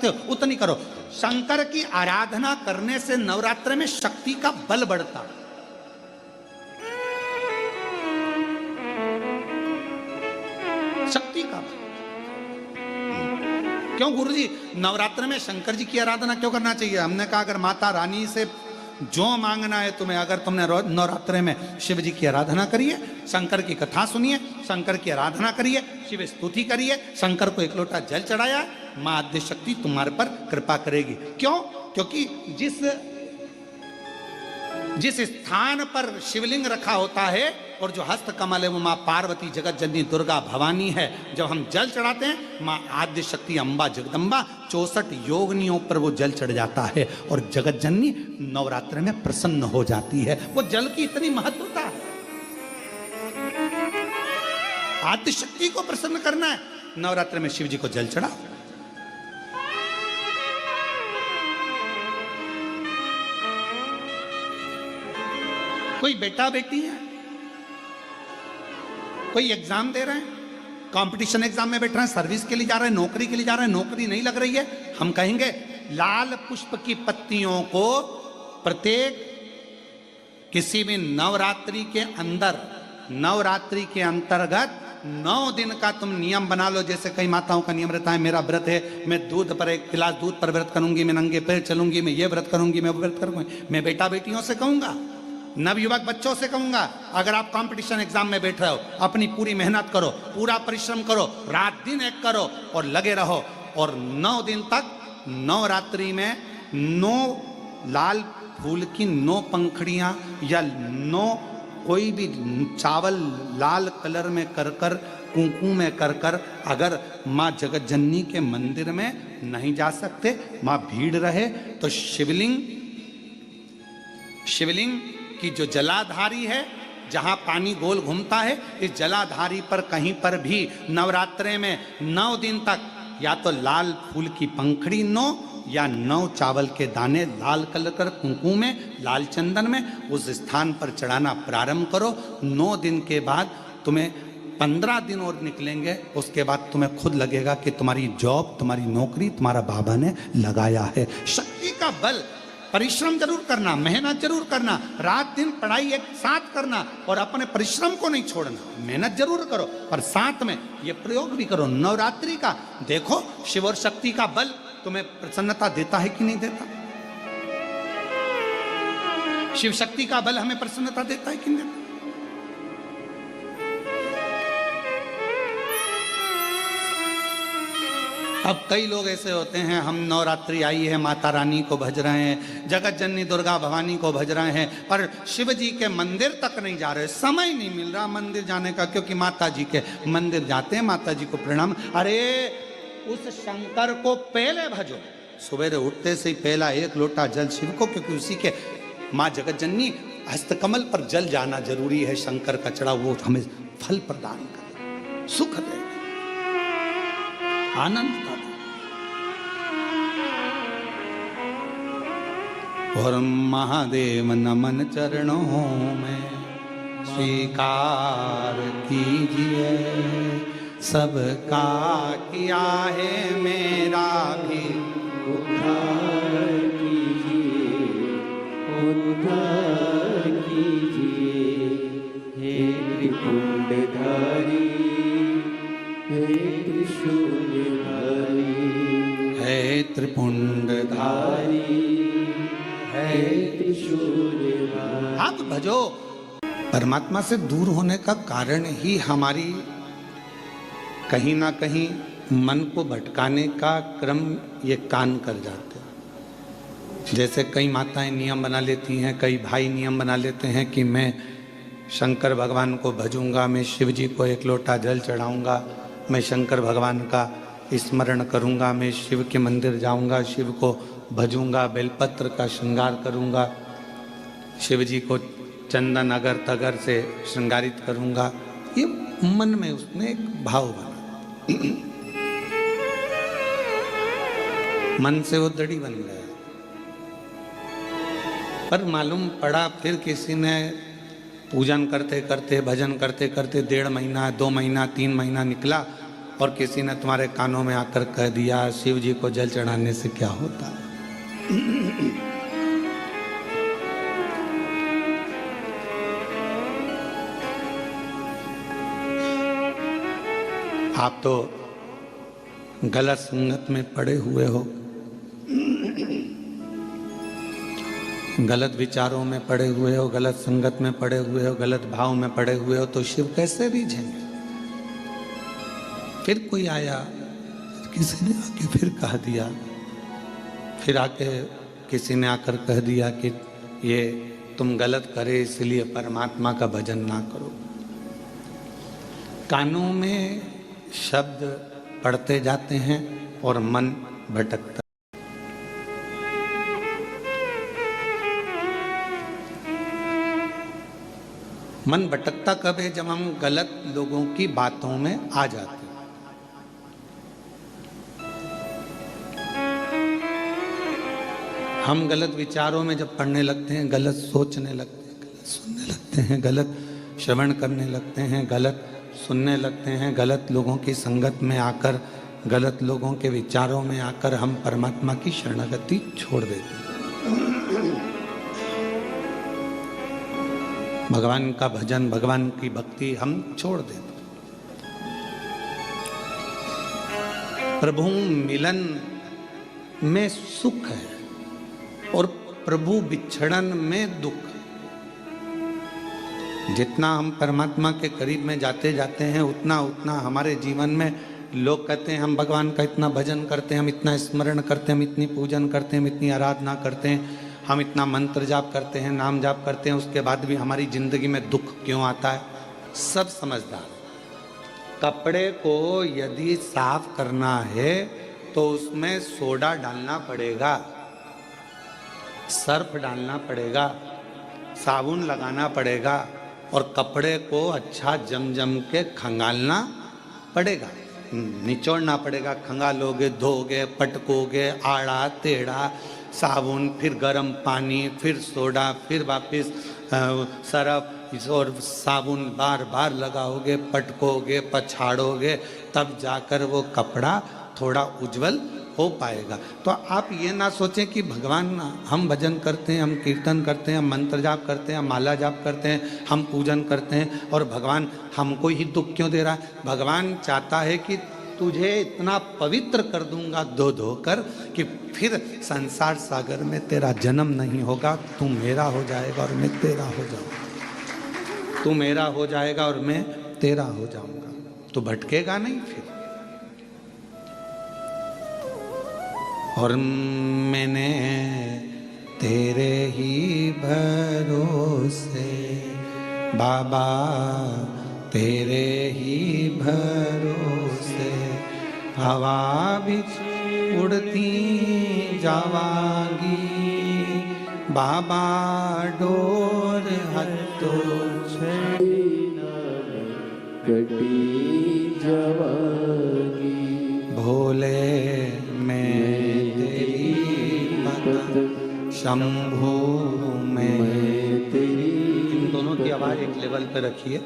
सकते हो उतनी करो। शंकर की आराधना करने से नवरात्र में शक्ति का बल बढ़ता। शक्ति का बल। क्यों गुरुजी नवरात्र में शंकर जी की आराधना क्यों करना चाहिए? हमने कहा अगर माता रानी से जो मांगना है तुम्हें, अगर तुमने नवरात्र में शिव जी की आराधना करिए, शंकर की कथा सुनिए, शंकर की आराधना करिए, शिव स्तुति करिए, शंकर को एक लोटा जल चढ़ाया, मां आद्य शक्ति तुम्हारे पर कृपा करेगी। क्यों? क्योंकि जिस स्थान पर शिवलिंग रखा होता है और जो हस्त कमल है वो माँ पार्वती जगत जननी दुर्गा भवानी है। जब हम जल चढ़ाते हैं माँ आद्य शक्ति अम्बा जगदम्बा 64 योगिनियों पर वो जल चढ़ जाता है और जगत जननी नवरात्र में प्रसन्न हो जाती है। वो जल की इतनी महत्वता है। आद्य शक्ति को प्रसन्न करना है, नवरात्र में शिव जी को जल चढ़ाओ। कोई बेटा बेटी है, कोई एग्जाम दे रहे हैं, कंपटीशन एग्जाम में बैठ रहे हैं, सर्विस के लिए जा रहे हैं, नौकरी के लिए जा रहे हैं, नौकरी नहीं लग रही है, हम कहेंगे लाल पुष्प की पत्तियों को प्रत्येक किसी भी नवरात्रि के अंदर, नवरात्रि के अंतर्गत 9 दिन का तुम नियम बना लो। जैसे कई माताओं का नियम रहता है, मेरा व्रत है, मैं दूध पर 1 गिलास दूध पर व्रत करूंगी, मैं नंगे पैर चलूंगी, मैं ये व्रत करूंगी, मैं वो व्रत करूंगी। मैं बेटा बेटियों से कहूंगा, नवयुवक बच्चों से कहूंगा, अगर आप कंपटीशन एग्जाम में बैठ रहे हो, अपनी पूरी मेहनत करो, पूरा परिश्रम करो, रात दिन एक करो और लगे रहो। और 9 दिन तक नवरात्रि में 9 लाल फूल की 9 पंखड़ियां या 9 कोई भी चावल लाल कलर में कर कर, कुंकू में कर कर, अगर माँ जगत जननी के मंदिर में नहीं जा सकते, माँ भीड़ रहे तो शिवलिंग कि जो जलाधारी है, जहां पानी गोल घूमता है, इस जलाधारी पर कहीं पर भी नवरात्रे में 9 दिन तक या तो लाल फूल की पंखड़ी 9 या 9 चावल के दाने लाल कलर कर कुंकू में, लाल चंदन में उस स्थान पर चढ़ाना प्रारंभ करो। 9 दिन के बाद तुम्हें 15 दिन और निकलेंगे, उसके बाद तुम्हें खुद लगेगा कि तुम्हारी जॉब, तुम्हारी नौकरी तुम्हारा बाबा ने लगाया है। शक्ति का बल। परिश्रम जरूर करना, मेहनत जरूर करना, रात दिन पढ़ाई एक साथ करना और अपने परिश्रम को नहीं छोड़ना। मेहनत जरूर करो पर साथ में ये प्रयोग भी करो नवरात्रि का। देखो शिव और शक्ति का बल तुम्हें प्रसन्नता देता है कि नहीं देता? शिव शक्ति का बल हमें प्रसन्नता देता है कि नहीं देता? अब कई लोग ऐसे होते हैं, हम नवरात्रि आई है, माता रानी को भज रहे हैं, जगत जननी दुर्गा भवानी को भज रहे हैं, पर शिव जी के मंदिर तक नहीं जा रहे, समय नहीं मिल रहा मंदिर जाने का, क्योंकि माता जी के मंदिर जाते हैं, माता जी को प्रणाम। अरे उस शंकर को पहले भजो, सवेरे उठते से ही पहला 1 लोटा जल शिव को, क्योंकि उसी के माँ जगत जननी हस्तकमल पर जल जाना जरूरी है। शंकर का चढ़ा वो हमें फल प्रदान करे, सुख दे, आनंद का। और महादेव नमन चरणों में स्वीकार कीजिए, सबका किया है मेरा भी उद्धार कीजिए, उद्धार कीजिए। हे त्रिपुंडधारी, हे त्रिशूलधारी, हे त्रिपुंडधारी, आप भजो। परमात्मा से दूर होने का कारण ही हमारी कहीं ना कहीं मन को भटकाने का क्रम ये कान कर जाते हैं। जैसे कई माताएं नियम बना लेती हैं, कई भाई नियम बना लेते हैं कि मैं शंकर भगवान को भजूंगा, मैं शिव जी को 1 लोटा जल चढ़ाऊंगा, मैं शंकर भगवान का स्मरण करूंगा, मैं शिव के मंदिर जाऊंगा, शिव को भजूंगा, बेलपत्र का श्रृंगार करूंगा, शिव जी को चंदन अगर तगर से श्रृंगारित करूंगा। ये मन में उसने एक भाव बना, मन से वो दड़ी बन गया। पर मालूम पड़ा फिर किसी ने पूजन करते करते, भजन करते करते 1.5 महीना, 2 महीना, 3 महीना निकला और किसी ने तुम्हारे कानों में आकर कह दिया शिव जी को जल चढ़ाने से क्या होता है। आप तो गलत संगत में पड़े हुए हो, गलत विचारों में पड़े हुए हो, गलत संगत में पड़े हुए हो, गलत भाव में पड़े हुए हो, तो शिव कैसे रीझेंगे। फिर कोई आया, किसी ने आके फिर कह दिया, फिर आके किसी ने आकर कह दिया कि ये तुम गलत करे इसलिए परमात्मा का भजन ना करो। कानों में शब्द पढ़ते जाते हैं और मन भटकता। मन भटकता कब है? जब हम गलत लोगों की बातों में आ जाते हैं। हम गलत विचारों में जब पढ़ने लगते हैं, गलत सोचने लगते हैं, गलत सुनने लगते हैं, गलत श्रवण करने लगते हैं, गलत सुनने लगते हैं, गलत लोगों की संगत में आकर, गलत लोगों के विचारों में आकर हम परमात्मा की शरणागति छोड़ देते हैं। भगवान का भजन, भगवान की भक्ति हम छोड़ देते हैं। प्रभु मिलन में सुख है और प्रभु बिछड़न में दुख। जितना हम परमात्मा के करीब में जाते जाते हैं, उतना उतना हमारे जीवन में लोग कहते हैं हम भगवान का इतना भजन करते हैं, हम इतना स्मरण करते हैं, हम इतनी पूजन करते हैं, हम इतनी आराधना करते हैं, हम इतना मंत्र जाप करते हैं, नाम जाप करते हैं, उसके बाद भी हमारी जिंदगी में दुख क्यों आता है। सब समझदार। कपड़े को यदि साफ करना है तो उसमें सोडा डालना पड़ेगा, सर्फ डालना पड़ेगा, साबुन लगाना पड़ेगा और कपड़े को अच्छा जम जम के खंगालना पड़ेगा, निचोड़ना पड़ेगा। खंगालोगे, धोगे, पटकोगे, आड़ा टेढ़ा, साबुन, फिर गर्म पानी, फिर सोडा, फिर वापस सरफ और साबुन बार बार लगाओगे, पटकोगे, पछाड़ोगे, तब जाकर वो कपड़ा थोड़ा उज्जवल हो पाएगा। तो आप ये ना सोचें कि भगवान, हम भजन करते हैं, हम कीर्तन करते हैं, हम मंत्र जाप करते हैं, हम माला जाप करते हैं, हम पूजन करते हैं और भगवान हमको ही दुख क्यों दे रहा है। भगवान चाहता है कि तुझे इतना पवित्र कर दूंगा धो धो कर कि फिर संसार सागर में तेरा जन्म नहीं होगा, तू मेरा हो जाएगा और मैं तेरा हो जाऊंगा, तू मेरा हो जाएगा और मैं तेरा हो जाऊंगा, तू भटकेगा नहीं फिर। और मैंने तेरे ही भरोसे बाबा, तेरे ही भरोसे हवा बिच उड़ती जावांगी बाबा, डोर हत्तो कटी जावांगी भोले मैं शंभू में तेरी। इन दोनों की आवाज एक लेवल पे रखिए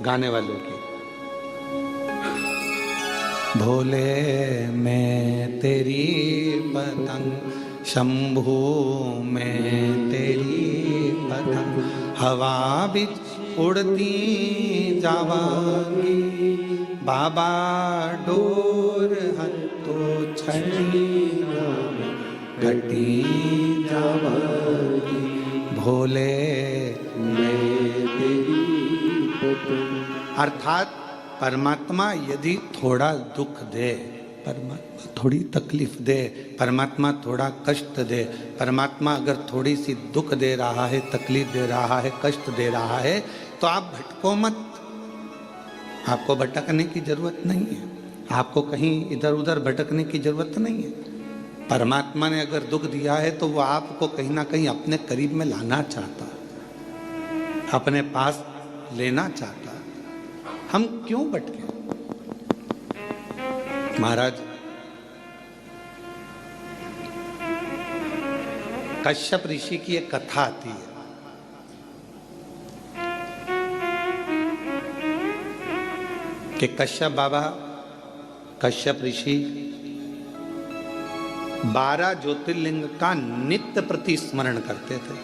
गाने वालों की। भोले मैं तेरी पतंग, शंभू में तेरी पतंग, हवा बिच उड़ती जावांगी बाबा, डोर हत्तो छड़ी घटी जावांगी भोले मैं तेरी पतंग। अर्थात परमात्मा यदि थोड़ा दुख दे, परमात्मा थोड़ी तकलीफ दे, परमात्मा थोड़ा कष्ट दे, परमात्मा अगर थोड़ी सी दुख दे रहा है, तकलीफ दे रहा है, कष्ट दे रहा है, तो आप भटको मत। आपको भटकने की जरूरत नहीं है, आपको कहीं इधर उधर भटकने की जरूरत नहीं है। परमात्मा ने अगर दुख दिया है तो वो आपको कहीं ना कहीं अपने करीब में लाना चाहता है, अपने पास लेना चाहता है। हम क्यों भटके? महाराज कश्यप ऋषि की एक कथा आती है। कि कश्यप बाबा कश्यप ऋषि 12 ज्योतिर्लिंग का नित्य प्रति स्मरण करते थे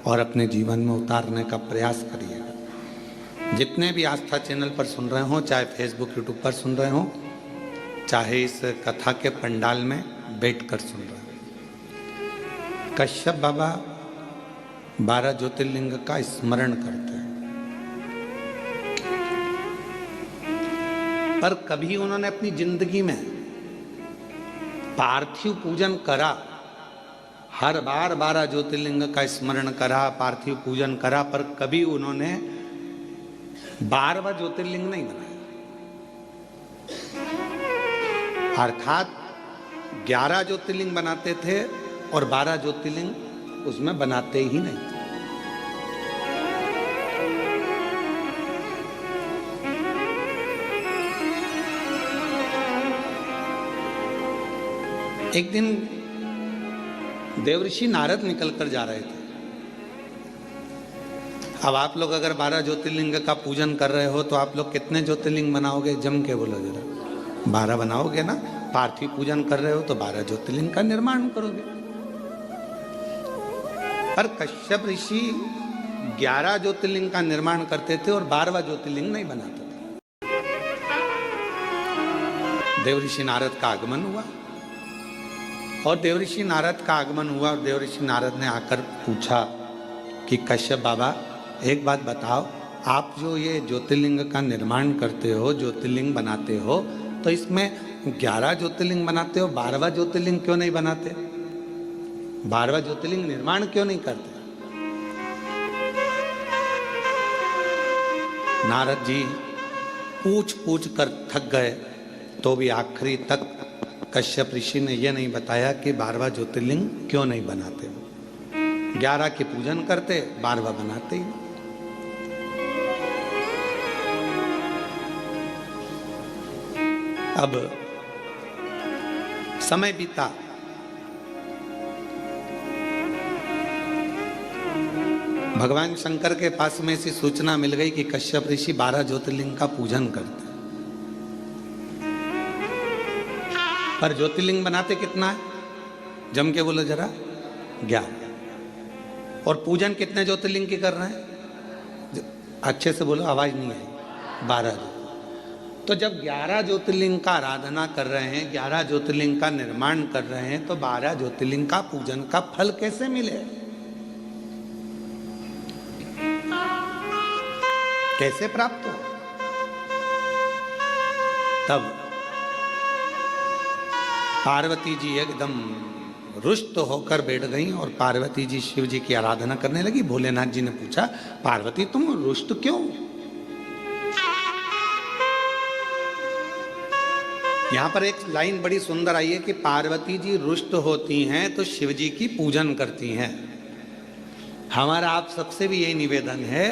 और अपने जीवन में उतारने का प्रयास करिएगा। जितने भी आस्था चैनल पर सुन रहे हो, चाहे फेसबुक यूट्यूब पर सुन रहे हो, चाहे इस कथा के पंडाल में बैठकर सुन रहे हो, कश्यप बाबा 12 ज्योतिर्लिंग का स्मरण करते हैं। पर कभी उन्होंने अपनी जिंदगी में पार्थिव पूजन करा, हर बार 12 ज्योतिर्लिंग का स्मरण करा, पार्थिव पूजन करा, पर कभी उन्होंने 12वां ज्योतिर्लिंग नहीं बनाया। अर्थात 11 ज्योतिर्लिंग बनाते थे और 12 ज्योतिर्लिंग उसमें बनाते ही नहीं थे। एक दिन देवऋषि नारद निकलकर जा रहे थे। अब आप लोग अगर 12 ज्योतिर्लिंग का पूजन कर रहे हो तो आप लोग कितने ज्योतिर्लिंग बनाओगे? जम के बोलो जरा। 12 बनाओगे ना। पार्थिव पूजन कर रहे हो तो 12 ज्योतिर्लिंग का निर्माण करोगे। पर कश्यप ऋषि 11 ज्योतिर्लिंग का निर्माण करते थे और 12वां ज्योतिर्लिंग नहीं बनाते थे। देवऋषि नारद का आगमन हुआ और देवऋषि नारद का आगमन हुआ और देवऋषि नारद ने आकर पूछा कि कश्यप बाबा एक बात बताओ, आप जो ये ज्योतिर्लिंग का निर्माण करते हो, ज्योतिर्लिंग बनाते हो, तो इसमें 11 ज्योतिर्लिंग बनाते हो, 12वां ज्योतिर्लिंग क्यों नहीं बनाते? 12वां ज्योतिर्लिंग निर्माण क्यों नहीं करते? नारद जी पूछ पूछ कर थक गए तो भी आखिरी तक कश्यप ऋषि ने यह नहीं बताया कि 12वां ज्योतिर्लिंग क्यों नहीं बनाते। 11 के पूजन करते, 12वां बनाते ही। अब समय बीता, भगवान शंकर के पास में ऐसी सूचना मिल गई कि कश्यप ऋषि 12 ज्योतिर्लिंग का पूजन करते, पर ज्योतिर्लिंग बनाते कितना है? जम के बोलो जरा। 11। और पूजन कितने ज्योतिर्लिंग की कर रहे हैं? अच्छे से बोलो, आवाज नहीं आई। 12। तो जब 11 ज्योतिर्लिंग का आराधना कर रहे हैं, 11 ज्योतिर्लिंग का निर्माण कर रहे हैं, तो 12 ज्योतिर्लिंग का पूजन का फल कैसे मिले? कैसे प्राप्त हो? तब पार्वती जी एकदम रुष्ट होकर बैठ गईं और पार्वती जी शिव जी की आराधना करने लगी। भोलेनाथ जी ने पूछा, पार्वती तुम रुष्ट क्यों? यहां पर एक लाइन बड़ी सुंदर आई है कि पार्वती जी रुष्ट होती हैं तो शिव जी की पूजन करती हैं। हमारा आप सबसे भी यही निवेदन है,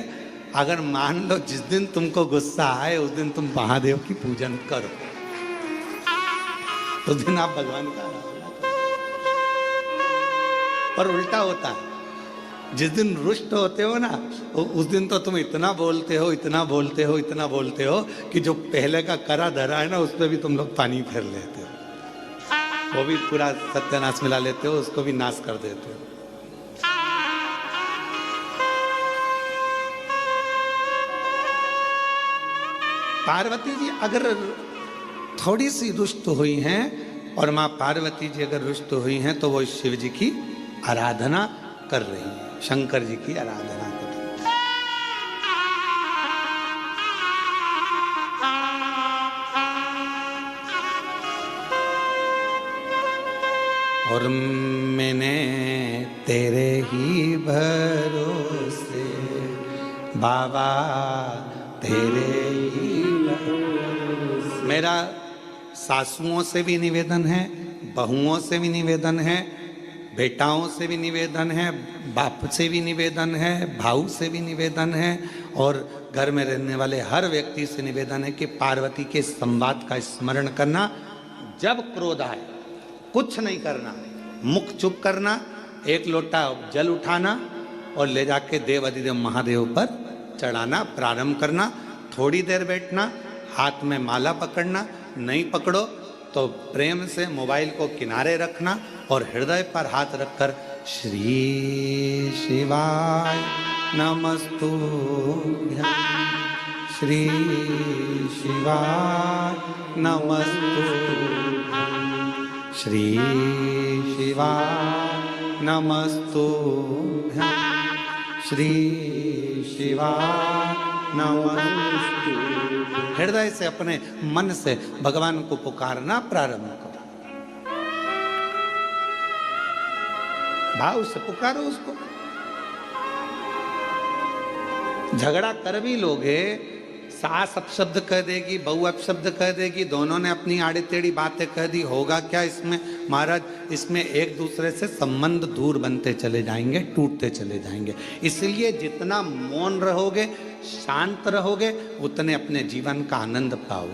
अगर मान लो जिस दिन तुमको गुस्सा आए उस दिन तुम महादेव की पूजन करो, उस दिन आप भगवान का आराधना करो। पर उल्टा होता है, जिस दिन रुष्ट होते हो ना, उस दिन तो तुम इतना बोलते हो, इतना बोलते हो, इतना बोलते हो कि जो पहले का करा धरा है ना, उस पर भी तुम लोग पानी फेर लेते हो, वो भी पूरा सत्यानाश मिला लेते हो, उसको भी नाश कर देते हो। पार्वती जी अगर थोड़ी सी रुष्ट हुई हैं और माँ पार्वती जी अगर रुष्ट हुई हैं तो वो शिव जी की आराधना कर रही है, शंकर जी की आराधना कर रही है। और मैंने तेरे ही भरोसे बाबा, तेरे ही भरोसे। मेरा सासुओं से भी निवेदन है, बहुओं से भी निवेदन है, बेटाओं से भी निवेदन है, बाप से भी निवेदन है, भाऊ से भी निवेदन है, और घर में रहने वाले हर व्यक्ति से निवेदन है कि पार्वती के संवाद का स्मरण करना। जब क्रोध आए कुछ नहीं करना, मुख चुप करना, एक लोटा जल उठाना और ले जाके देव अधिदेव महादेव पर चढ़ाना प्रारंभ करना। थोड़ी देर बैठना, हाथ में माला पकड़ना, नहीं पकड़ो तो प्रेम से मोबाइल को किनारे रखना और हृदय पर हाथ रखकर श्री शिवाय नमस्तुभ्यं, श्री शिवाय नमस्तुभ्यं, श्री शिवाय नमस्तुभ्यं, श्री शिवाय नमस्तुभ्यं। हृदय से अपने मन से भगवान को पुकारना प्रारंभ करो, भाव से पुकारो उसको। झगड़ा कर भी लोगे, सास अपशब्द कह देगी, बहू अपशब्द कह देगी, दोनों ने अपनी आड़ी टेढ़ी बातें कह दी, होगा क्या इसमें महाराज? इसमें एक दूसरे से संबंध दूर बनते चले जाएंगे, टूटते चले जाएंगे। इसलिए जितना मौन रहोगे, शांत रहोगे, उतने अपने जीवन का आनंद पाओ,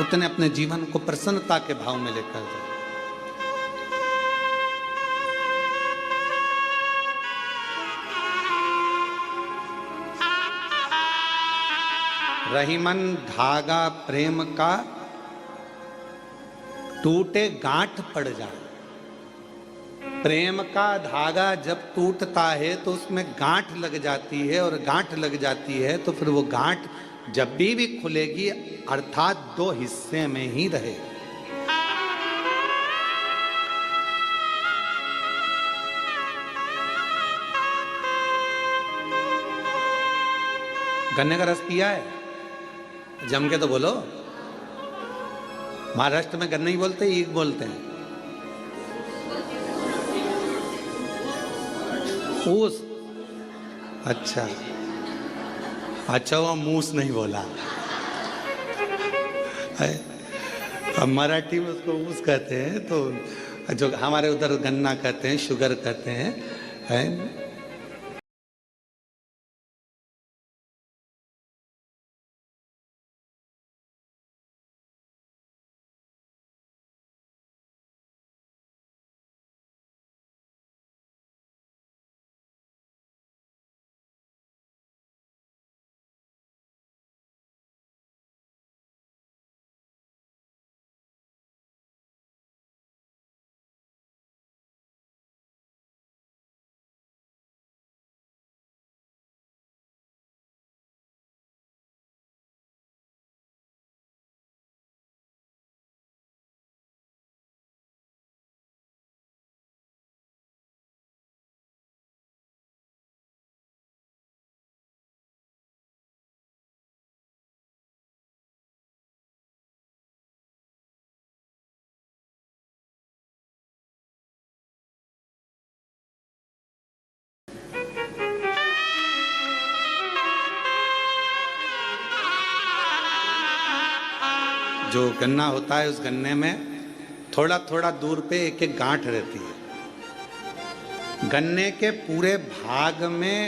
उतने अपने जीवन को प्रसन्नता के भाव में लेकर जाओ। रहीमन धागा प्रेम का टूटे गांठ पड़ जाए। प्रेम का धागा जब टूटता है तो उसमें गांठ लग जाती है, और गांठ लग जाती है तो फिर वो गांठ जब भी खुलेगी, अर्थात दो हिस्से में ही रहे। गन्ने का रस पिया है? जम के तो बोलो। महाराष्ट्र में गन्ने ही बोलते हैं, ईख बोलते हैं। ऊस, अच्छा अच्छा, वो मूस नहीं बोला। अब मराठी में उसको ऊस कहते हैं, तो जो हमारे उधर गन्ना कहते हैं, शुगर कहते हैं, है? जो गन्ना होता है, उस गन्ने में थोड़ा थोड़ा दूर पे एक एक गांठ रहती है। गन्ने के पूरे भाग में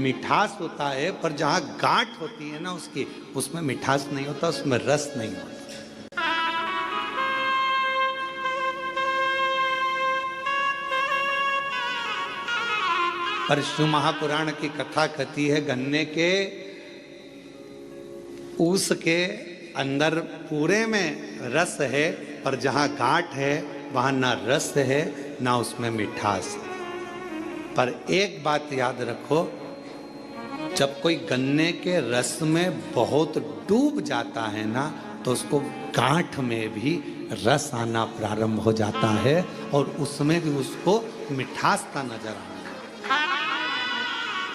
मिठास होता है, पर जहां गांठ होती है ना उसकी, उसमें मिठास नहीं होता, उसमें रस नहीं होता। पर शिव महापुराण की कथा कहती है, गन्ने के ऊस के अंदर पूरे में रस है, पर जहाँ गांठ है वहाँ ना रस है ना उसमें मिठास है। पर एक बात याद रखो, जब कोई गन्ने के रस में बहुत डूब जाता है ना, तो उसको गांठ में भी रस आना प्रारंभ हो जाता है, और उसमें भी उसको मिठास का नजर आना।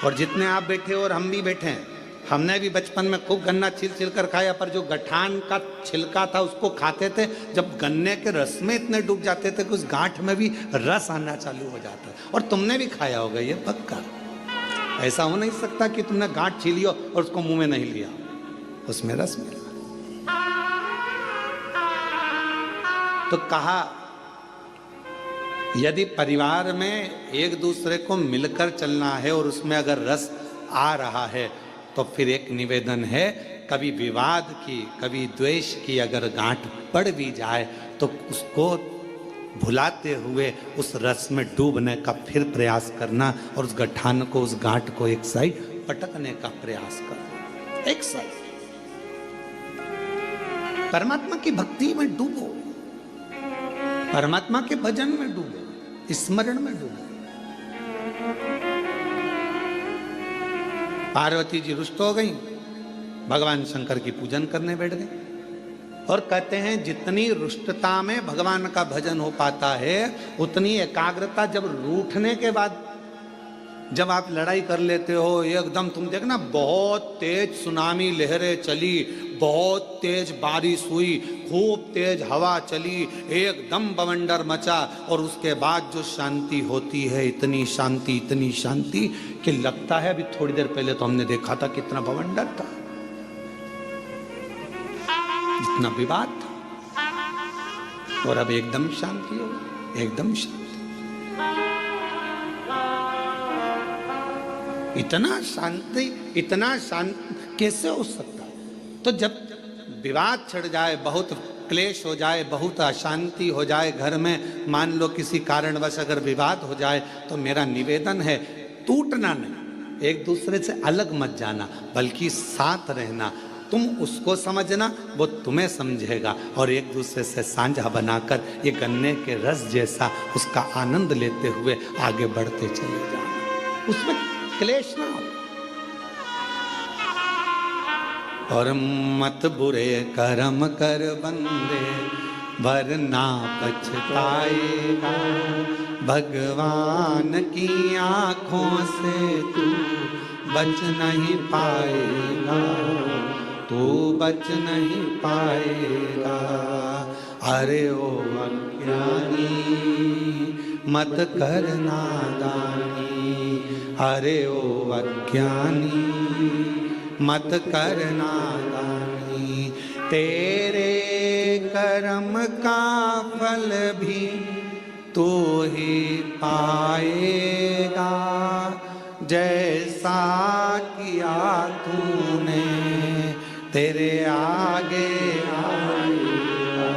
और जितने आप बैठे और हम भी बैठे हैं, हमने भी बचपन में खूब गन्ना छिल छिल कर खाया, पर जो गठान का छिलका था उसको खाते थे, जब गन्ने के रस में इतने डूब जाते थे कि उस गांठ में भी रस आना चालू हो जाता है। और तुमने भी खाया होगा ये पक्का। ऐसा हो नहीं सकता कि तुमने गांठ छीली हो और उसको मुंह में नहीं लिया, उसमें रस मिला। तो कहा, यदि परिवार में एक दूसरे को मिलकर चलना है और उसमें अगर रस आ रहा है, तो फिर एक निवेदन है, कभी विवाद की, कभी द्वेष की अगर गांठ पड़ भी जाए तो उसको भुलाते हुए उस रस में डूबने का फिर प्रयास करना, और उस गठान को, उस गांठ को एक साइड पटकने का प्रयास करना, एक साइड। परमात्मा की भक्ति में डूबो, परमात्मा के भजन में डूबो, स्मरण में डूबो। पार्वती जी रुष्ट हो गई, भगवान शंकर की पूजन करने बैठ गए और कहते हैं जितनी रुष्टता में भगवान का भजन हो पाता है उतनी एकाग्रता जब रूठने के बाद जब आप लड़ाई कर लेते हो, एकदम तुम देखना बहुत तेज सुनामी लहरें चली, बहुत तेज बारिश हुई, खूब तेज हवा चली, एकदम बवंडर मचा और उसके बाद जो शांति होती है, इतनी शांति कि लगता है अभी थोड़ी देर पहले तो हमने देखा था कितना बवंडर था, इतना विवाद था और अब एकदम शांति हो, एकदम शांति। इतना शांत कैसे हो सकता है? तो जब विवाद छिड़ जाए, बहुत क्लेश हो जाए, बहुत अशांति हो जाए घर में, मान लो किसी कारणवश अगर विवाद हो जाए, तो मेरा निवेदन है टूटना नहीं, एक दूसरे से अलग मत जाना, बल्कि साथ रहना। तुम उसको समझना, वो तुम्हें समझेगा और एक दूसरे से साझा बनाकर ये गन्ने के रस जैसा उसका आनंद लेते हुए आगे बढ़ते चले जाना, उसमें क्लेश ना हो। और मत बुरे कर्म कर बंदे वरना पछताएगा, भगवान की आंखों से तू बच नहीं पाएगा, तू बच नहीं पाएगा। अरे ओ अज्ञानी मत कर नादानी, अरे ओ अज्ञानी मत कर नादानी, तेरे कर्म का फल भी तू ही पाएगा, जैसा किया तूने तेरे आगे आएगा।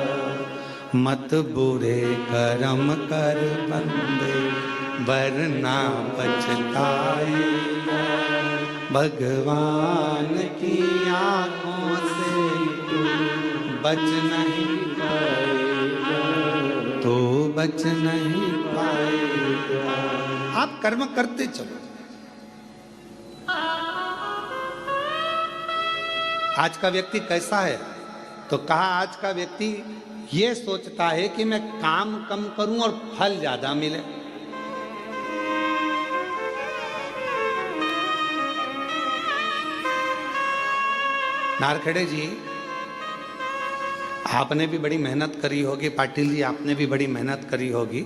मत बुरे कर्म कर बंदे वरना पछताएगा, भगवान की आंखों से तू बच नहीं पाएगा, तो बच नहीं पाएगा। आप कर्म करते चलो। आज का व्यक्ति कैसा है? तो कहा आज का व्यक्ति ये सोचता है कि मैं काम कम करूं और फल ज्यादा मिले। नारखेड़े जी, आपने भी बड़ी मेहनत करी होगी, पाटिल जी आपने भी बड़ी मेहनत करी होगी,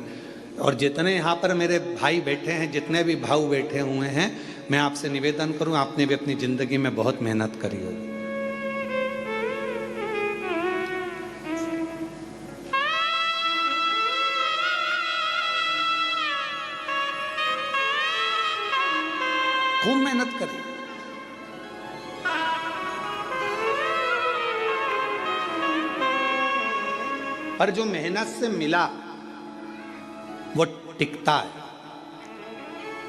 और जितने यहाँ पर मेरे भाई बैठे हैं, जितने भी भाऊ बैठे हुए हैं, मैं आपसे निवेदन करूं, आपने भी अपनी जिंदगी में बहुत मेहनत करी होगी। खूब मेहनत करी। पर जो मेहनत से मिला वो टिकता है,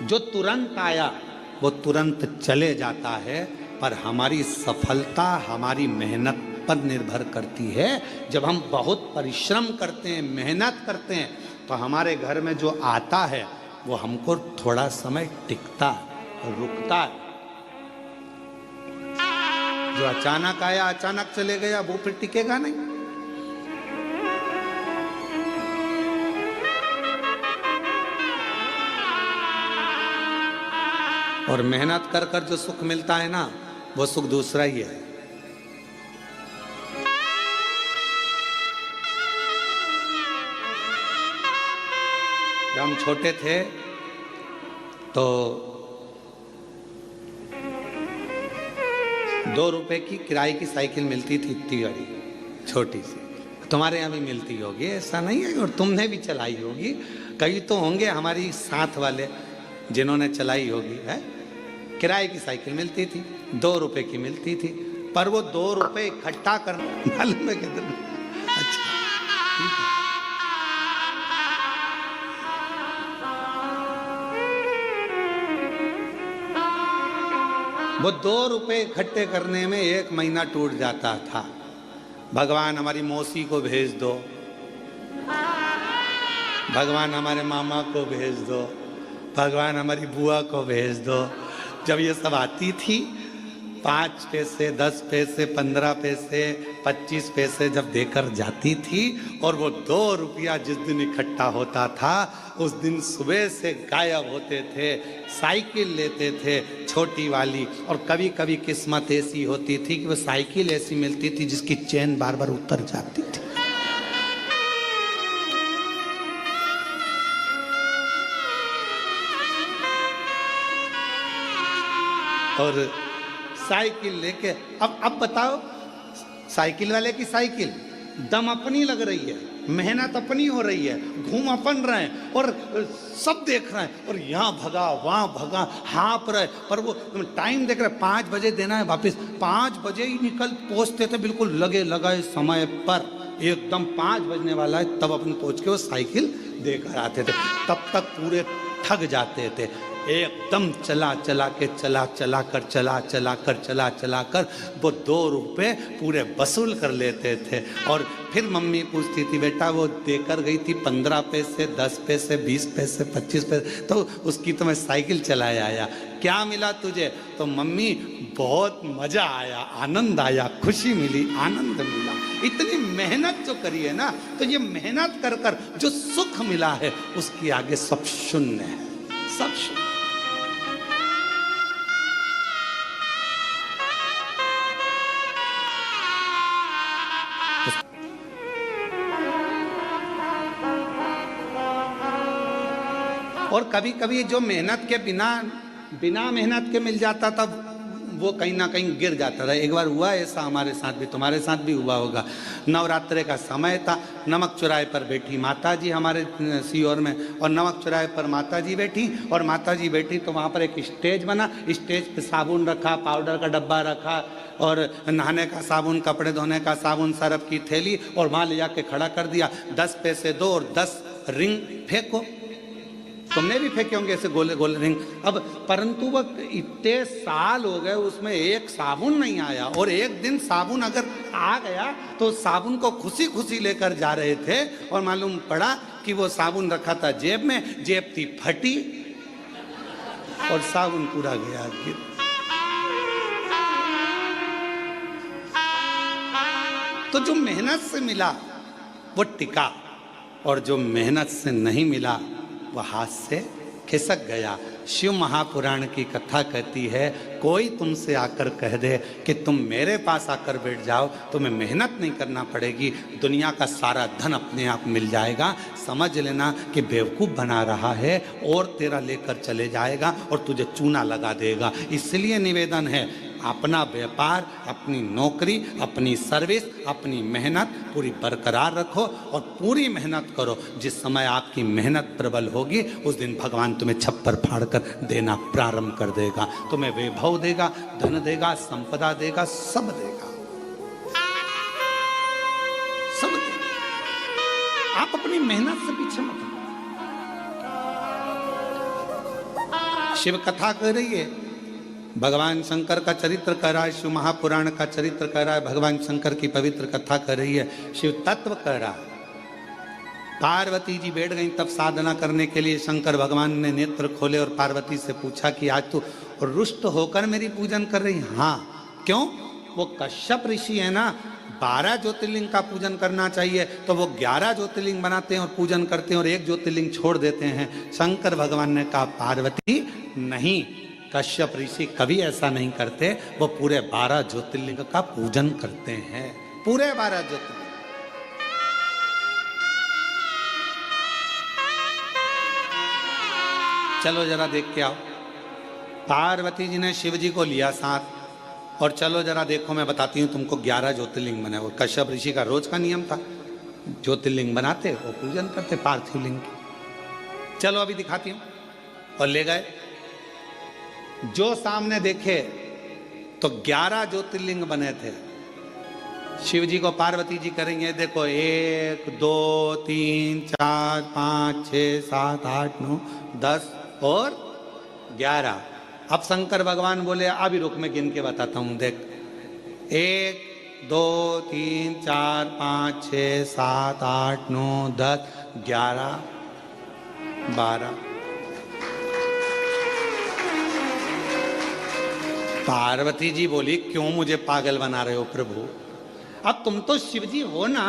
जो तुरंत आया वो तुरंत चले जाता है। पर हमारी सफलता हमारी मेहनत पर निर्भर करती है। जब हम बहुत परिश्रम करते हैं, मेहनत करते हैं, तो हमारे घर में जो आता है वो हमको थोड़ा समय टिकता है, रुकता है। जो अचानक आया अचानक चले गया वो फिर टिकेगा नहीं। और मेहनत कर कर जो सुख मिलता है ना, वो सुख दूसरा ही है। जब हम छोटे थे तो 2 रुपए की किराए की साइकिल मिलती थी, इतनी बड़ी छोटी सी। तुम्हारे यहाँ भी मिलती होगी, ऐसा नहीं है, और तुमने भी चलाई होगी। कई तो होंगे हमारी साथ वाले जिन्होंने चलाई होगी। है, किराए की साइकिल मिलती थी, 2 रुपए की मिलती थी, पर वो 2 रुपए इकट्ठा करना मालूम है कितना। अच्छा, ठीक है। वो 2 रुपए इकट्ठे करने में 1 महीना टूट जाता था। भगवान हमारी मौसी को भेज दो, भगवान हमारे मामा को भेज दो, भगवान हमारी बुआ को भेज दो। जब ये सब आती थी 5 पैसे, 10 पैसे, 15 पैसे, 25 पैसे जब देकर जाती थी, और वो 2 रुपया जिस दिन इकट्ठा होता था उस दिन सुबह से गायब होते थे। साइकिल लेते थे छोटी वाली, और कभी कभी किस्मत ऐसी होती थी कि वो साइकिल ऐसी मिलती थी जिसकी चेन बार बार उतर जाती थी। और साइकिल लेके अब बताओ, साइकिल वाले की साइकिल दम अपनी लग रही है, मेहनत अपनी हो रही है, घूम अपन रहे हैं और सब देख रहे हैं, और यहाँ भगा वहाँ भगा, हाँप रहे, पर वो टाइम देख रहे, 5 बजे देना है वापस। 5 बजे ही निकल पहुँचते थे, बिल्कुल लगे लगाए समय पर, एकदम 5 बजने वाला है तब अपन पहुँच के वो साइकिल देकर आते थे। तब तक पूरे थक जाते थे, एकदम चला कर वो 2 रुपए पूरे वसूल कर लेते थे। और फिर मम्मी पूछती थी, बेटा वो देकर गई थी 15 पैसे, 10 पैसे, 20 पैसे, 25 पैसे, तो उसकी तो मैं साइकिल चलाया आया, क्या मिला तुझे? तो मम्मी बहुत मजा आया, आनंद आया, खुशी मिली, आनंद मिला। इतनी मेहनत जो करी है ना, तो ये मेहनत कर कर जो सुख मिला है उसके आगे सब शून्य है, सब शून्य। और कभी कभी जो मेहनत के बिना मेहनत के मिल जाता था वो कहीं ना कहीं गिर जाता था। एक बार हुआ ऐसा हमारे साथ भी, तुम्हारे साथ भी हुआ होगा। नवरात्रे का समय था, नमक चौराहे पर बैठी माता जी हमारे सीहोर में, और नमक चौराहे पर माता जी बैठी, और माता जी बैठी तो वहाँ पर एक स्टेज बना, स्टेज पे साबुन रखा, पाउडर का डब्बा रखा, और नहाने का साबुन, कपड़े धोने का साबुन, सरफ की थैली, और वहाँ ले जाके खड़ा कर दिया। 10 पैसे दो और 10 रिंग फेंको। तुमने भी फेंके होंगे ऐसे गोले गोले रिंग। अब परंतु वह इतने साल हो गए उसमें एक साबुन नहीं आया, और एक दिन साबुन अगर आ गया तो साबुन को खुशी खुशी लेकर जा रहे थे, और मालूम पड़ा कि वो साबुन रखा था जेब में, जेब थी फटी और साबुन पूरा गया गिर। तो जो मेहनत से मिला वो टिका, और जो मेहनत से नहीं मिला वह हाथ से खिसक गया। शिव महापुराण की कथा कहती है, कोई तुमसे आकर कह दे कि तुम मेरे पास आकर बैठ जाओ, तुम्हें मेहनत नहीं करना पड़ेगी, दुनिया का सारा धन अपने आप मिल जाएगा, समझ लेना कि बेवकूफ़ बना रहा है और तेरा लेकर चले जाएगा और तुझे चूना लगा देगा। इसलिए निवेदन है, अपना व्यापार, अपनी नौकरी, अपनी सर्विस, अपनी मेहनत पूरी बरकरार रखो और पूरी मेहनत करो। जिस समय आपकी मेहनत प्रबल होगी उस दिन भगवान तुम्हें छप्पर फाड़ कर देना प्रारंभ कर देगा, तुम्हें वैभव देगा, धन देगा, संपदा देगा, सब देगा, सब देगा। आप अपनी मेहनत से पीछे मत। शिव कथा कह रही है, भगवान शंकर का चरित्र कह रहा है, शिव महापुराण का चरित्र कह रहा है, भगवान शंकर की पवित्र कथा कर रही है, शिव तत्व कह रहा है। पार्वती जी बैठ गई तब साधना करने के लिए, शंकर भगवान ने नेत्र खोले और पार्वती से पूछा कि आज तू रुष्ट होकर मेरी पूजन कर रही? हाँ। क्यों? वो कश्यप ऋषि है ना, 12 ज्योतिर्लिंग का पूजन करना चाहिए, तो वो 11 ज्योतिर्लिंग बनाते हैं और पूजन करते हैं और एक ज्योतिर्लिंग छोड़ देते हैं। शंकर भगवान ने कहा, पार्वती नहीं, कश्यप ऋषि कभी ऐसा नहीं करते, वो पूरे 12 ज्योतिर्लिंग का पूजन करते हैं, पूरे 12 ज्योतिर्लिंग। चलो जरा देख के आओ। पार्वती जी ने शिव जी को लिया साथ, और चलो जरा देखो, मैं बताती हूँ तुमको 11 ज्योतिर्लिंग बने। वो कश्यप ऋषि का रोज का नियम था, ज्योतिर्लिंग बनाते वो पूजन करते पार्थिव लिंग की। चलो अभी दिखाती हूँ। और ले गए, जो सामने देखे तो 11 ज्योतिर्लिंग बने थे। शिव जी को पार्वती जी करेंगे, देखो 1 2 3 4 5 6 7 8 9 10 और 11। अब शंकर भगवान बोले, अभी रुक मैं गिन के बताता हूं, देख 1 दो तीन चार पाँच 6 7 8 9 10 11 12। पार्वती जी बोली क्यों मुझे पागल बना रहे हो प्रभु, अब तुम तो शिव जी हो ना,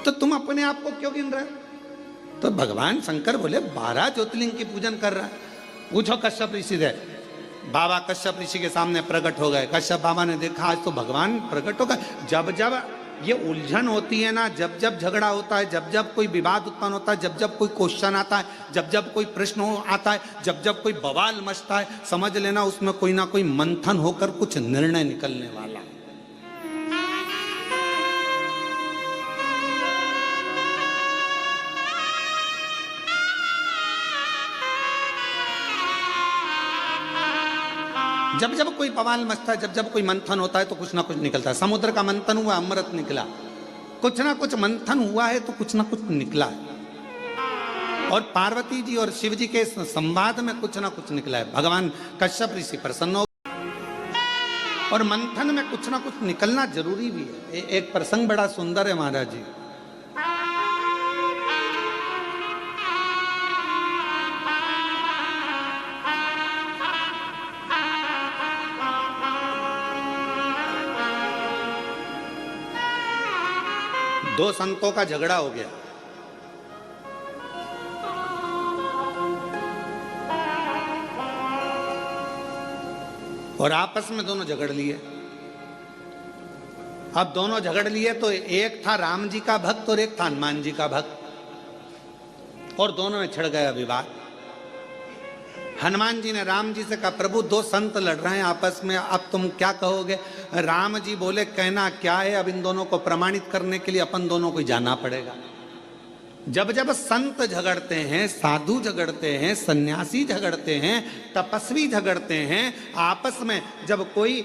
तो तुम अपने आप को क्यों गिन रहे हो? तो भगवान शंकर बोले 12 ज्योतिर्लिंग की पूजन कर रहा है। पूछो कश्यप ऋषि से। बाबा कश्यप ऋषि के सामने प्रकट हो गए। कश्यप बाबा ने देखा आज तो भगवान प्रकट हो गए। जब जब ये उलझन होती है ना, जब जब झगड़ा होता है, जब जब कोई विवाद उत्पन्न होता है, जब जब कोई क्वेश्चन आता है, जब जब कोई प्रश्न आता है, जब जब कोई बवाल मचता है, समझ लेना उसमें कोई ना कोई मंथन होकर कुछ निर्णय निकलने वाला। जब जब कोई बवाल मचता है, जब जब कोई मंथन होता है तो कुछ ना कुछ निकलता है। समुद्र का मंथन हुआ, अमृत निकला। कुछ ना कुछ मंथन हुआ है तो कुछ ना कुछ निकला है। और पार्वती जी और शिव जी के संवाद में कुछ ना कुछ निकला है। भगवान कश्यप ऋषि प्रसन्न हो, और मंथन में कुछ ना कुछ निकलना जरूरी भी है। एक प्रसंग बड़ा सुंदर है महाराज जी। दो संतों का झगड़ा हो गया। और आपस में दोनों झगड़ लिए। अब दोनों झगड़ लिए तो एक था राम जी का भक्त और एक था हनुमान जी का भक्त, और दोनों में छिड़ गया विवाद। हनुमान जी ने राम जी से कहा प्रभु दो संत लड़ रहे हैं आपस में, अब तुम क्या कहोगे? राम जी बोले कहना क्या है, अब इन दोनों को प्रमाणित करने के लिए अपन दोनों को जाना पड़ेगा। जब जब संत झगड़ते हैं, साधु झगड़ते हैं, सन्यासी झगड़ते हैं, तपस्वी झगड़ते हैं आपस में, जब कोई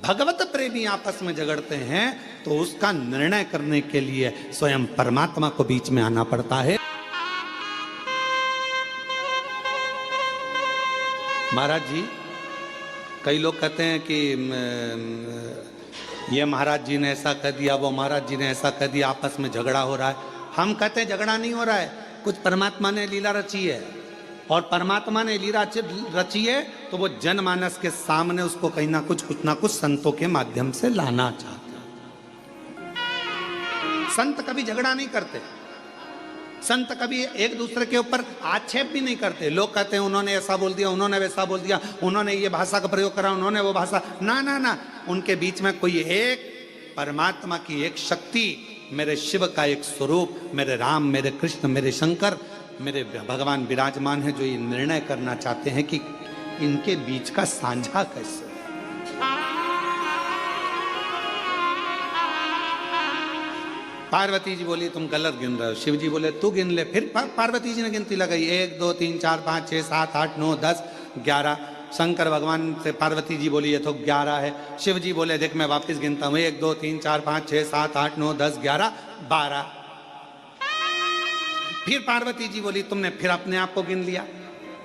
भगवत प्रेमी आपस में झगड़ते हैं तो उसका निर्णय करने के लिए स्वयं परमात्मा को बीच में आना पड़ता है। महाराज जी, कई लोग कहते हैं कि ये महाराज जी ने ऐसा कह दिया, वो महाराज जी ने ऐसा कह दिया, आपस में झगड़ा हो रहा है। हम कहते हैं झगड़ा नहीं हो रहा है, कुछ परमात्मा ने लीला रची है, और परमात्मा ने लीला रची है तो वो जनमानस के सामने उसको कहीं ना कुछ संतों के माध्यम से लाना चाहते हैं। संत कभी झगड़ा नहीं करते, संत कभी एक दूसरे के ऊपर आक्षेप भी नहीं करते। लोग कहते हैं उन्होंने ऐसा बोल दिया, उन्होंने वैसा बोल दिया, उन्होंने ये भाषा का प्रयोग करा, उन्होंने वो भाषा, ना ना ना। उनके बीच में कोई एक परमात्मा की एक शक्ति, मेरे शिव का एक स्वरूप, मेरे राम, मेरे कृष्ण, मेरे शंकर, मेरे भगवान विराजमान है, जो ये निर्णय करना चाहते हैं कि इनके बीच का साझा कैसे। पार्वती जी बोली तुम गलत गिन रहे हो। शिव जी बोले तू गिन ले। फिर पार्वती जी ने गिनती लगाई, 1 2 3 4 5 6 7 8 9 10 11। शंकर भगवान से पार्वती जी बोली ये तो 11 है। शिव जी बोले देख मैं वापस गिनता हूँ, 1 2 3 4 5 6 7 8 9 10 11 12। फिर पार्वती जी बोली तुमने फिर अपने आप को गिन लिया।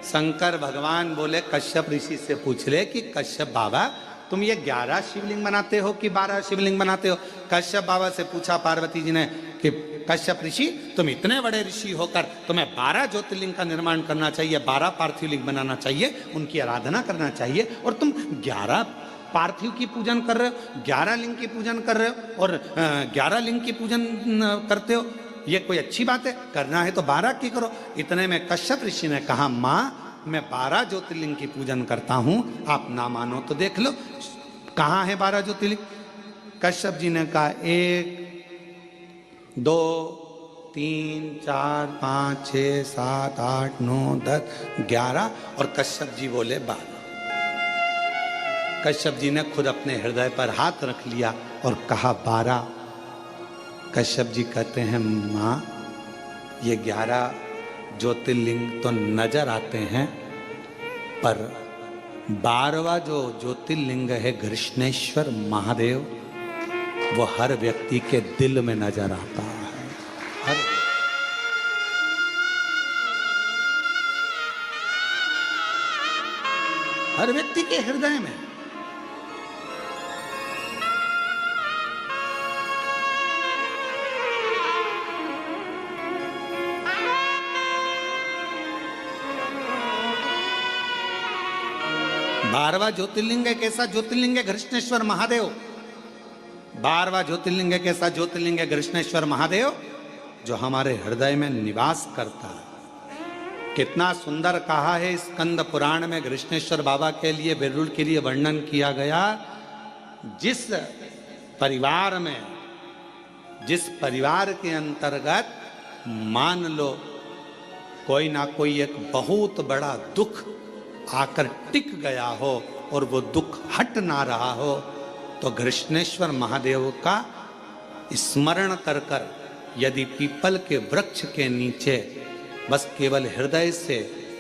शंकर भगवान बोले कश्यप ऋषि से पूछ ले कि कश्यप बाबा तुम ये 11 शिवलिंग बनाते हो कि 12 शिवलिंग बनाते हो? कश्यप बाबा से पूछा पार्वती जी ने कि कश्यप ऋषि तुम इतने बड़े ऋषि होकर तुम्हें 12 ज्योतिर्लिंग का निर्माण करना चाहिए, 12 पार्थिव लिंग बनाना चाहिए, उनकी आराधना करना चाहिए, और तुम 11 पार्थिव की पूजन कर रहे हो, 11 लिंग की पूजन कर रहे हो, और 11 लिंग की पूजन करते हो, ये कोई अच्छी बात है? करना है तो 12 की करो। इतने में कश्यप ऋषि ने कहा माँ मैं 12 ज्योतिर्लिंग की पूजन करता हूं, आप ना मानो तो देख लो कहाँ है 12 ज्योतिर्लिंग। कश्यप जी ने कहा 1 2 3 4 5 6 7 8 9 10 11, और कश्यप जी बोले 12। कश्यप जी ने खुद अपने हृदय पर हाथ रख लिया और कहा 12। कश्यप जी कहते हैं माँ ये 11 ज्योतिर्लिंग तो नजर आते हैं, पर 12वां जो ज्योतिर्लिंग है कृष्णेश्वर महादेव, वो हर व्यक्ति के दिल में नजर आता है। हर व्यक्ति के हृदय में। 12वां ज्योतिर्लिंग एक ऐसा ज्योतिर्लिंग है घृष्णेश्वर महादेव। 12वां ज्योतिर्लिंग एक ऐसा ज्योतिर्लिंग है घृष्णेश्वर महादेव जो हमारे हृदय में निवास करता है। कितना सुंदर कहा है स्कंद पुराण में घृष्णेश्वर बाबा के लिए, बिरुल के लिए वर्णन किया गया। जिस परिवार में, जिस परिवार के अंतर्गत मान लो कोई ना कोई एक बहुत बड़ा दुख आकर टिक गया हो और वो दुख हट ना रहा हो, तो घृष्णेश्वर महादेव का स्मरण कर कर यदि पीपल के वृक्ष के नीचे बस केवल हृदय से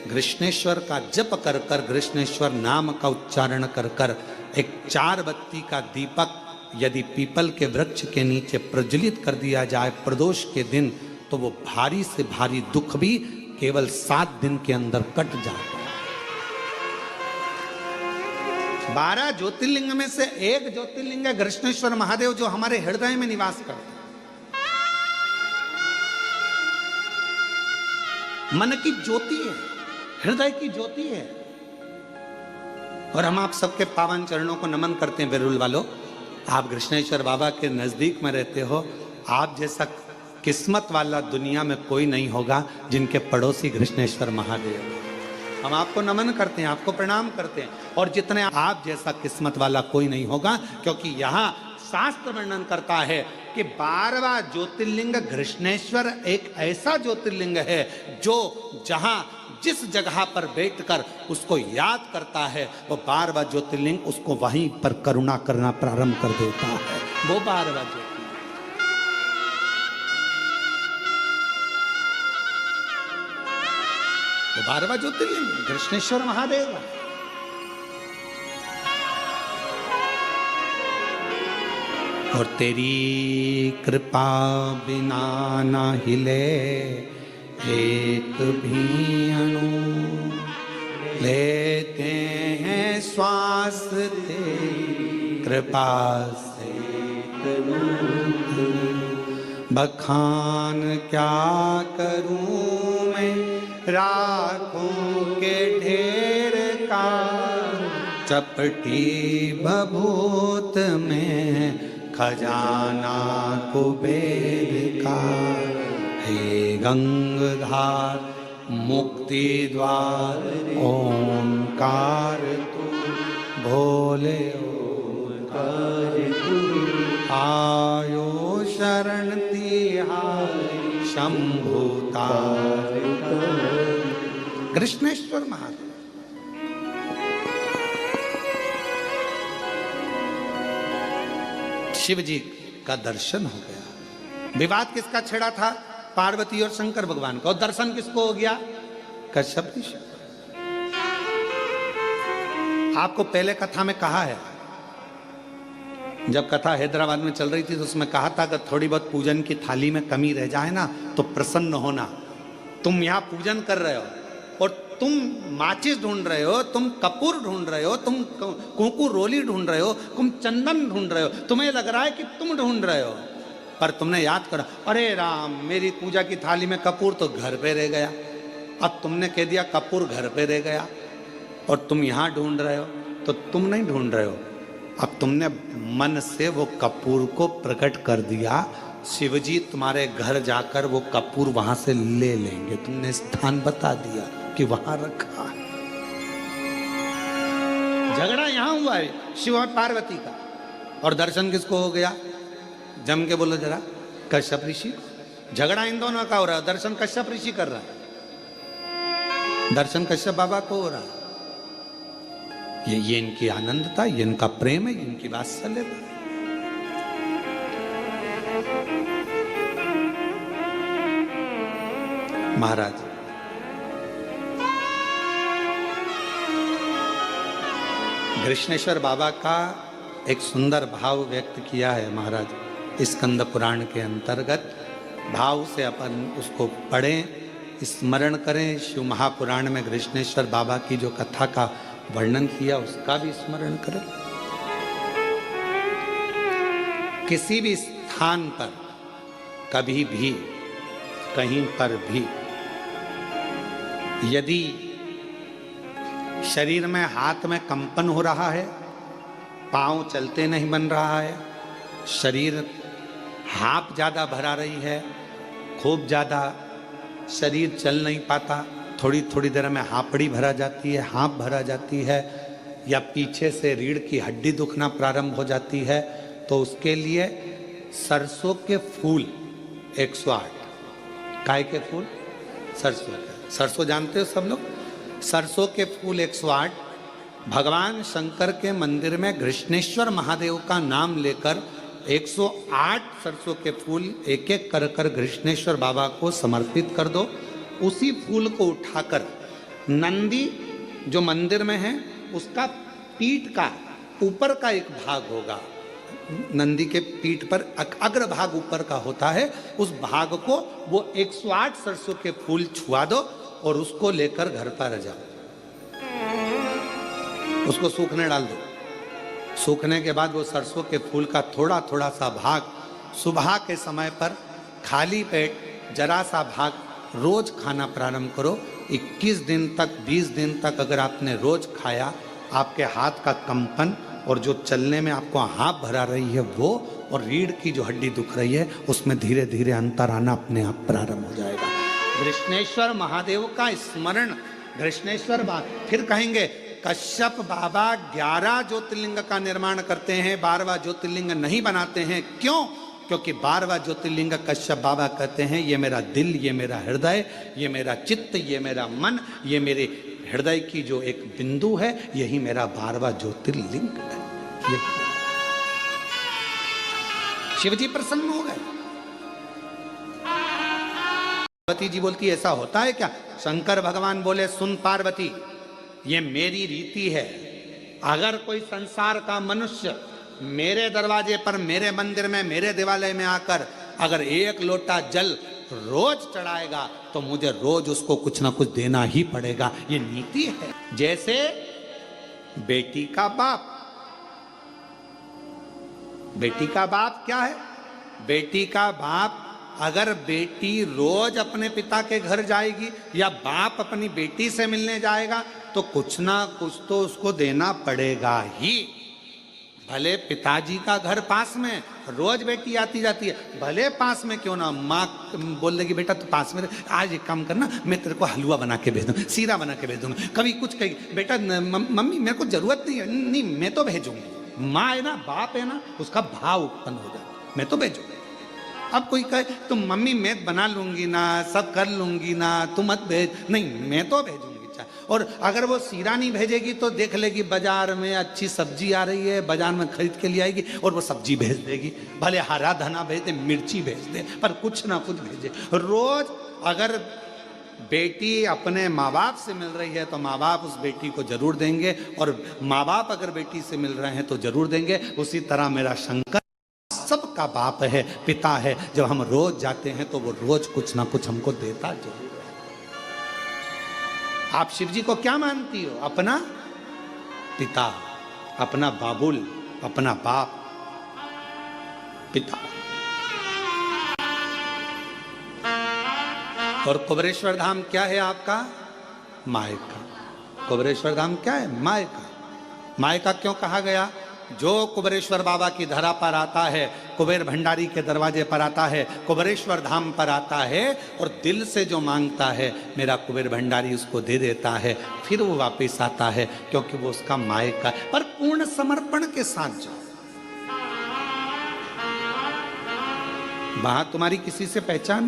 घृष्णेश्वर का जप कर कर, घृष्णेश्वर नाम का उच्चारण कर कर एक 4 बत्ती का दीपक यदि पीपल के वृक्ष के नीचे प्रज्वलित कर दिया जाए प्रदोष के दिन, तो वो भारी से भारी दुख भी केवल 7 दिन के अंदर कट जाता है। 12 ज्योतिर्लिंग में से एक ज्योतिर्लिंग है घृष्णेश्वर महादेव जो हमारे हृदय में निवास करते हैं। मन की ज्योति है, हृदय की ज्योति है। और हम आप सबके पावन चरणों को नमन करते हैं। बिरुल वालों, आप घृष्णेश्वर बाबा के नजदीक में रहते हो। आप जैसा किस्मत वाला दुनिया में कोई नहीं होगा जिनके पड़ोसी घृष्णेश्वर महादेव। हम आपको नमन करते हैं, आपको प्रणाम करते हैं। और जितने आप जैसा किस्मत वाला कोई नहीं होगा, क्योंकि यहाँ शास्त्र वर्णन करता है कि 12वां ज्योतिर्लिंग घृष्णेश्वर एक ऐसा ज्योतिर्लिंग है जो जहां जिस जगह पर बैठकर उसको याद करता है, वो 12वां ज्योतिर्लिंग उसको वहीं पर करुणा करना प्रारंभ कर देता है। वो 12वां ज्योतिर्लिंग, वो 12वां ज्योतिर्लिंग घृष्णेश्वर महादेव। और तेरी कृपा बिना न हिले एक भी अणु, लेते हैं श्वास तेरी कृपा से बखान क्या करूं मैं राखों के ढेर का, चपटी भभूत में खजाना कुबेर का। हे गंगाधार मुक्ति द्वार ओंकार तू, भोले ओंकार तू, आयो शरण तिहारी शंभुता। कृष्णेश्वर महादेव शिव जी का दर्शन हो गया। विवाद किसका छेड़ा था? पार्वती और शंकर भगवान का। और दर्शन किसको हो गया? कश्यप ऋषि। आपको पहले कथा में कहा है, जब कथा हैदराबाद में चल रही थी तो उसमें कहा था कि थोड़ी बहुत पूजन की थाली में कमी रह जाए ना तो प्रसन्न होना। तुम यहां पूजन कर रहे हो और तुम माचिस ढूंढ रहे हो, तुम कपूर ढूंढ रहे हो, तुम कुंकू रोली ढूंढ रहे हो, तुम चंदन ढूंढ रहे हो, तुम्हें लग रहा है कि तुम ढूंढ रहे हो, पर तुमने याद करा अरे राम मेरी पूजा की थाली में कपूर तो घर पे रह गया। अब तुमने कह दिया कपूर घर पे रह गया और तुम यहां ढूंढ रहे हो, तो तुम नहीं ढूंढ रहे हो, अब तुमने मन से वो कपूर को प्रकट कर दिया। शिवजी तुम्हारे घर जाकर वो कपूर वहां से ले लेंगे। तुमने स्थान बता दिया कि वहां रखा है। झगड़ा यहां हुआ है शिव और पार्वती का। और दर्शन किसको हो गया? जम के बोलो जरा, कश्यप ऋषि। झगड़ा इन दोनों का हो रहा है, दर्शन कश्यप ऋषि कर रहा है, दर्शन कश्यप बाबा को हो रहा है। ये इनकी आनंदता, ये इनका प्रेम है, इनकी वात्सल्यता। महाराज कृष्णेश्वर बाबा का एक सुंदर भाव व्यक्त किया है महाराज स्कंद पुराण के अंतर्गत। भाव से अपन उसको पढ़ें, स्मरण करें। शिव महापुराण में कृष्णेश्वर बाबा की जो कथा का वर्णन किया उसका भी स्मरण करें। किसी भी स्थान पर कभी भी कहीं पर भी यदि शरीर में हाथ में कंपन हो रहा है, पांव चलते नहीं बन रहा है, शरीर हाँप ज़्यादा भरा रही है, खूब ज़्यादा शरीर चल नहीं पाता, थोड़ी थोड़ी देर में हाँपड़ी भरा जाती है, हाँप भरा जाती है, या पीछे से रीढ़ की हड्डी दुखना प्रारंभ हो जाती है, तो उसके लिए सरसों के फूल 108। काय के फूल? सरसों के। सरसों जानते हो सब लोग? सरसों के फूल 108 भगवान शंकर के मंदिर में घृष्णेश्वर महादेव का नाम लेकर 108 सरसों के फूल एक एक कर कर घृष्णेश्वर बाबा को समर्पित कर दो। उसी फूल को उठाकर नंदी जो मंदिर में है उसका पीठ का ऊपर का एक भाग होगा, नंदी के पीठ पर अग्र भाग ऊपर का होता है, उस भाग को वो 108 सरसों के फूल छुआ दो और उसको लेकर घर पर जाओ, उसको सूखने डाल दो। सूखने के बाद वो सरसों के फूल का थोड़ा थोड़ा सा भाग सुबह के समय पर खाली पेट जरा सा भाग रोज खाना प्रारंभ करो। 21 दिन तक 20 दिन तक अगर आपने रोज खाया, आपके हाथ का कंपन और जो चलने में आपको हाँप भरा रही है वो, और रीढ़ की जो हड्डी दुख रही है उसमें धीरे धीरे अंतर आना अपने आप प्रारंभ हो जाएगा। घृष्णेश्वर महादेव का स्मरण, घृष्णेश्वर फिर कहेंगे कश्यप बाबा 11 ज्योतिर्लिंग का निर्माण करते हैं, 12वां ज्योतिर्लिंग नहीं बनाते हैं। क्यों? क्योंकि 12वां ज्योतिर्लिंग कश्यप बाबा कहते हैं ये मेरा दिल, ये मेरा हृदय, ये मेरा चित्त, ये मेरा मन, ये मेरे हृदय की जो एक बिंदु है, यही मेरा 12वां ज्योतिर्लिंग है। शिव जी प्रसन्न हो गए। पार्वती जी बोलती ऐसा होता है क्या? शंकर भगवान बोले सुन पार्वती, ये मेरी रीति है। अगर कोई संसार का मनुष्य मेरे दरवाजे पर, मेरे मंदिर में, मेरे देवालय में आकर अगर एक लोटा जल रोज चढ़ाएगा तो मुझे रोज उसको कुछ ना कुछ देना ही पड़ेगा। ये नीति है। जैसे बेटी का बाप, बेटी का बाप क्या है? बेटी का बाप, अगर बेटी रोज अपने पिता के घर जाएगी या बाप अपनी बेटी से मिलने जाएगा तो कुछ ना कुछ तो उसको देना पड़ेगा ही। भले पिताजी का घर पास में, रोज बेटी आती जाती है, भले पास में क्यों ना, माँ बोल देगी बेटा तू पास में आज एक काम करना, मैं तेरे को हलवा बना के भेज दूँ, सीरा बना के भेज दूँगा। कभी कुछ कहेगी बेटा मम्मी मेरे को जरूरत नहीं है, नहीं मैं तो भेजूंगी। माँ है ना, बाप है ना, उसका भाव उत्पन्न हो जाता, मैं तो भेजूंगी। अब कोई कहे तुम मम्मी मैं बना लूंगी ना, सब कर लूंगी ना, तुम मत भेज, नहीं मैं तो भेजूंगी। और अगर वो सीरा नहीं भेजेगी तो देख लेगी बाजार में अच्छी सब्जी आ रही है, बाजार में खरीद के लिए आएगी और वो सब्जी भेज देगी। भले हरा धना भेज दे, मिर्ची भेज दे, पर कुछ ना कुछ भेजे। रोज अगर बेटी अपने माँ बाप से मिल रही है तो माँ बाप उस बेटी को जरूर देंगे, और माँ बाप अगर बेटी से मिल रहे हैं तो जरूर देंगे। उसी तरह मेरा शंकर सबका बाप है, पिता है। जब हम रोज जाते हैं तो वो रोज कुछ ना कुछ हमको देता जरूर है। आप शिव जी को क्या मानती हो? अपना पिता, अपना बाबुल, अपना बाप, पिता। और कुबेरेश्वर धाम क्या है आपका? मायका। कुबेरेश्वर धाम क्या है? मायका। मायका क्यों कहा गया? जो कुबेरेश्वर बाबा की धरा पर आता है, कुबेर भंडारी के दरवाजे पर आता है, कुबेरेश्वर धाम पर आता है और दिल से जो मांगता है मेरा कुबेर भंडारी उसको दे देता है, फिर वो वापस आता है, क्योंकि वो उसका मायका। पर पूर्ण समर्पण के साथ जाओ। वहां तुम्हारी किसी से पहचान